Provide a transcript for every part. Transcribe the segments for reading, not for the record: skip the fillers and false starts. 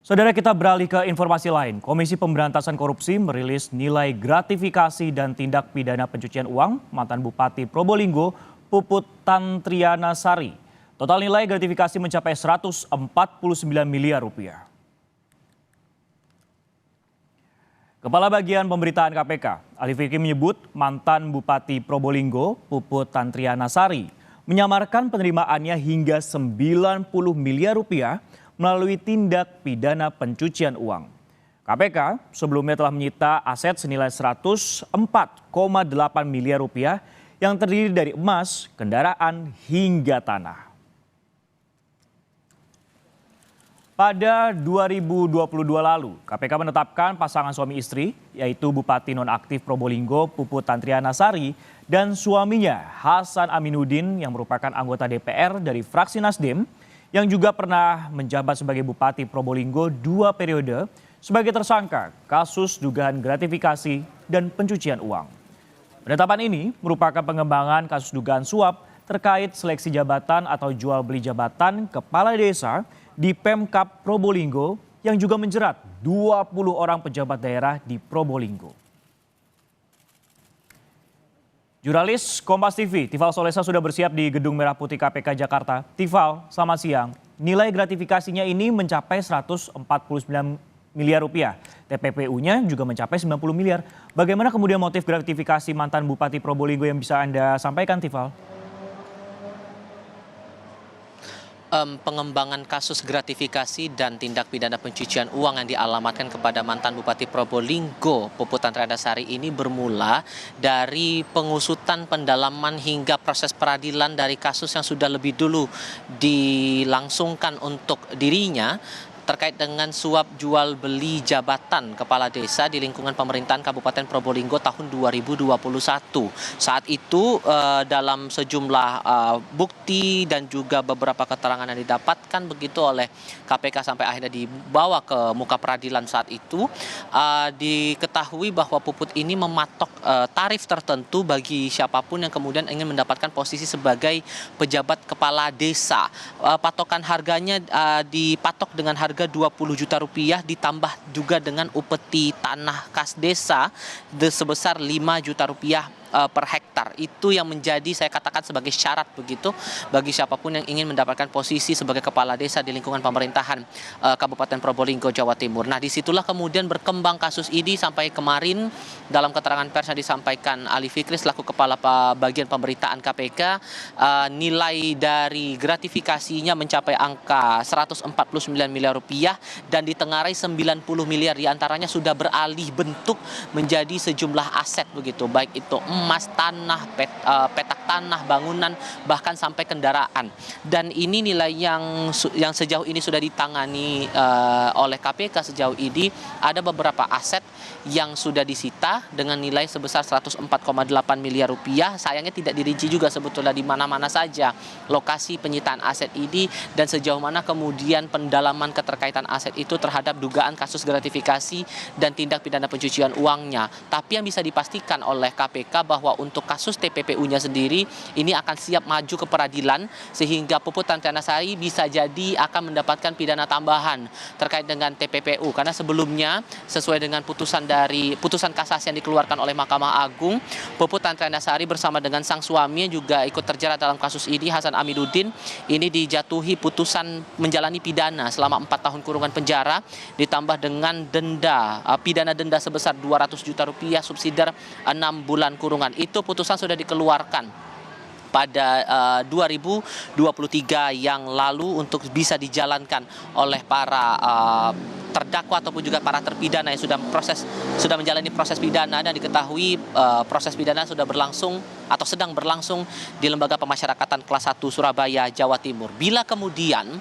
Saudara, kita beralih ke informasi lain. Komisi Pemberantasan Korupsi merilis nilai gratifikasi dan tindak pidana pencucian uang mantan Bupati Probolinggo Puput Tantriana Sari. Total nilai gratifikasi mencapai 149 miliar rupiah. Kepala Bagian Pemberitaan KPK, Ali Fikri menyebut mantan Bupati Probolinggo Puput Tantriana Sari menyamarkan penerimaannya hingga 90 miliar rupiah melalui tindak pidana pencucian uang. KPK sebelumnya telah menyita aset senilai 104,8 miliar rupiah yang terdiri dari emas, kendaraan, hingga tanah. Pada 2022 lalu, KPK menetapkan pasangan suami istri, yaitu Bupati Nonaktif Probolinggo Puput Tantriana Sari dan suaminya Hasan Aminuddin yang merupakan anggota DPR dari fraksi Nasdem, yang juga pernah menjabat sebagai Bupati Probolinggo 2 periode sebagai tersangka kasus dugaan gratifikasi dan pencucian uang. Penetapan ini merupakan pengembangan kasus dugaan suap terkait seleksi jabatan atau jual beli jabatan kepala desa di Pemkab Probolinggo yang juga menjerat 20 orang pejabat daerah di Probolinggo. Jurnalis Kompas TV, Tifal Solesa sudah bersiap di Gedung Merah Putih KPK Jakarta. Tifal, selamat siang. Nilai gratifikasinya ini mencapai 149 miliar rupiah. TPPU-nya juga mencapai 90 miliar. Bagaimana kemudian motif gratifikasi mantan Bupati Probolinggo yang bisa Anda sampaikan, Tifal? Pengembangan kasus gratifikasi dan tindak pidana pencucian uang yang dialamatkan kepada mantan Bupati Probolinggo Puput Tantriana Sari ini bermula dari pengusutan, pendalaman hingga proses peradilan dari kasus yang sudah lebih dulu dilangsungkan untuk dirinya terkait dengan suap jual beli jabatan kepala desa di lingkungan pemerintahan Kabupaten Probolinggo tahun 2021. Saat itu dalam sejumlah bukti dan juga beberapa keterangan yang didapatkan begitu oleh KPK sampai akhirnya dibawa ke muka peradilan saat itu, diketahui bahwa Puput ini mematok tarif tertentu bagi siapapun yang kemudian ingin mendapatkan posisi sebagai pejabat kepala desa. Patokan harganya dipatok dengan harga 20 juta rupiah ditambah juga dengan upeti tanah kas desa sebesar 5 juta rupiah per hektar. Itu yang menjadi, saya katakan, sebagai syarat begitu bagi siapapun yang ingin mendapatkan posisi sebagai kepala desa di lingkungan pemerintahan Kabupaten Probolinggo, Jawa Timur. Nah, disitulah kemudian berkembang kasus ini sampai kemarin dalam keterangan pers yang disampaikan Ali Fikri selaku Kepala Bagian Pemberitaan KPK, nilai dari gratifikasinya mencapai angka 149 miliar rupiah dan ditengarai 90 miliar diantaranya sudah beralih bentuk menjadi sejumlah aset begitu, baik itu emas, tanah, petak tanah, bangunan, bahkan sampai kendaraan. Dan ini nilai yang sejauh ini sudah ditangani oleh KPK sejauh ini. Ada beberapa aset yang sudah disita dengan nilai sebesar 104,8 miliar rupiah. Sayangnya tidak dirinci juga sebetulnya di mana-mana saja lokasi penyitaan aset ini dan sejauh mana kemudian pendalaman keterkaitan aset itu terhadap dugaan kasus gratifikasi dan tindak pidana pencucian uangnya. Tapi yang bisa dipastikan oleh KPK bahwa untuk kasus TPPU-nya sendiri ini akan siap maju ke peradilan sehingga Puput Tantriana Sari bisa jadi akan mendapatkan pidana tambahan terkait dengan TPPU, karena sebelumnya sesuai dengan putusan kasasi yang dikeluarkan oleh Mahkamah Agung, Puput Tantriana Sari bersama dengan sang suami yang juga ikut terjerat dalam kasus ini, Hasan Aminuddin, ini dijatuhi putusan menjalani pidana selama 4 tahun kurungan penjara ditambah dengan pidana denda sebesar 200 juta rupiah subsidiar 6 bulan kurungan. Itu putusan sudah dikeluarkan pada 2023 yang lalu untuk bisa dijalankan oleh para terdakwa ataupun juga para terpidana yang sudah menjalani proses pidana, dan diketahui proses pidana sudah berlangsung atau sedang berlangsung di Lembaga Pemasyarakatan Kelas 1 Surabaya, Jawa Timur. Bila kemudian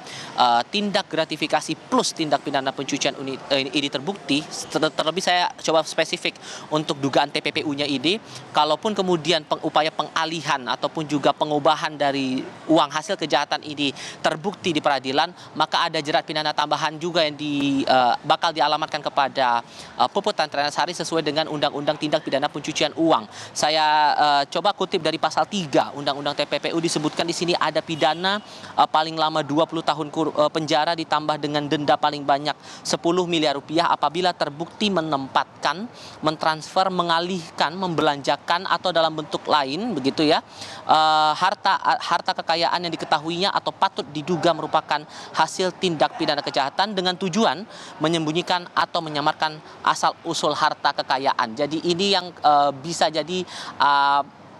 tindak gratifikasi plus tindak pidana pencucian ini terbukti, terlebih saya coba spesifik untuk dugaan TPPU-nya ini, kalaupun kemudian upaya pengalihan ataupun juga pengubahan dari uang hasil kejahatan ini terbukti di peradilan, maka ada jerat pidana tambahan juga yang bakal dialamatkan kepada Puput Tantriana Sari sesuai dengan Undang-Undang Tindak Pidana Pencucian Uang. Saya coba kutip dari pasal 3 Undang-Undang TPPU disebutkan di sini ada pidana paling lama 20 tahun penjara ditambah dengan denda paling banyak 10 miliar rupiah apabila terbukti menempatkan, mentransfer, mengalihkan, membelanjakan atau dalam bentuk lain begitu ya harta kekayaan yang diketahuinya atau patut diduga merupakan hasil tindak pidana kejahatan dengan tujuan menyembunyikan atau menyamarkan asal usul harta kekayaan. Jadi ini yang bisa jadi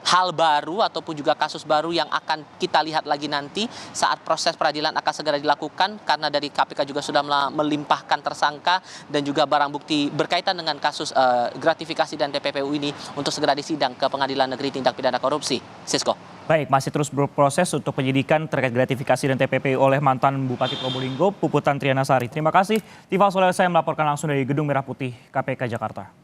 hal baru ataupun juga kasus baru yang akan kita lihat lagi nanti saat proses peradilan akan segera dilakukan, karena dari KPK juga sudah melimpahkan tersangka dan juga barang bukti berkaitan dengan kasus gratifikasi dan TPPU ini untuk segera disidang ke Pengadilan Negeri Tindak Pidana Korupsi. Sisko. Baik, masih terus berproses untuk penyidikan terkait gratifikasi dan TPPU oleh mantan Bupati Probolinggo, Puput Tantriana Sari. Terima kasih, Tiva Solesa yang melaporkan langsung dari Gedung Merah Putih KPK Jakarta.